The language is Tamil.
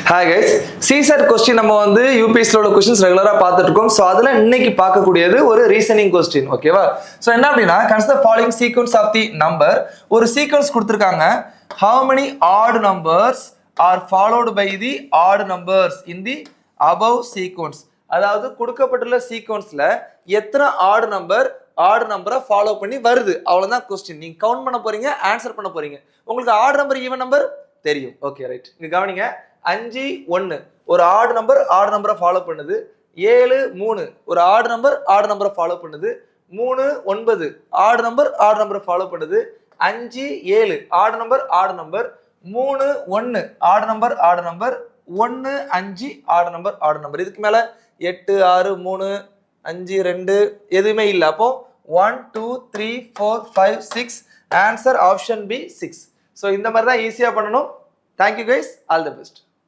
ஹாய் கைஸ், சீசர் கொஸ்டின் நம்ம வந்து யூபிஎஸ்சியோட கொஸ்டின்ஸ் ரெகுலரா பார்த்துட்டு இருக்கோம். ஸோ அதில் இன்னைக்கு பார்க்கக்கூடியது ஒரு ரீசனிங் கொஸ்டின். ஓகேவா? ஸோ என்ன அப்படின்னா, consider following sequence of the number. ஒரு சீக்வன்ஸ் கொடுத்துருக்காங்க. How many odd numbers are followed by the odd numbers in the above sequence. அதாவது கொடுக்கப்பட்டுள்ள சீக்வன்ஸ்ல எத்தனை ஆட் நம்பரை ஃபாலோ பண்ணி வருது, அவ்வளவுதான் கொஸ்டின். நீங்க கவுண்ட் பண்ண போறீங்க, ஆன்சர் பண்ண போறீங்க. உங்களுக்கு ஆட் நம்பர் ஈவன் நம்பர் தெரியும். Okay, right. இங்க கவனிங்க. 5 1 ஒரு ஆட் நம்பரை ஃபாலோ பண்ணுது. 7 3 ஒரு ஆட் நம்பரை ஃபாலோ பண்ணுது. 3 9 ஆட் நம்பரை ஃபாலோ பண்ணுது. 5 7 add number 3 1 add number 1 5 add number. இதுக்கு மேல 8 6 3 5 2 எதுவுமே இல்லை. அப்போ 1 2 3 4 5 6 ஆன்சர் ஆப்ஷன் பி 6. ஸோ இந்த மாதிரி தான் ஈஸியாக பண்ணணும். Thank you guys, all the best.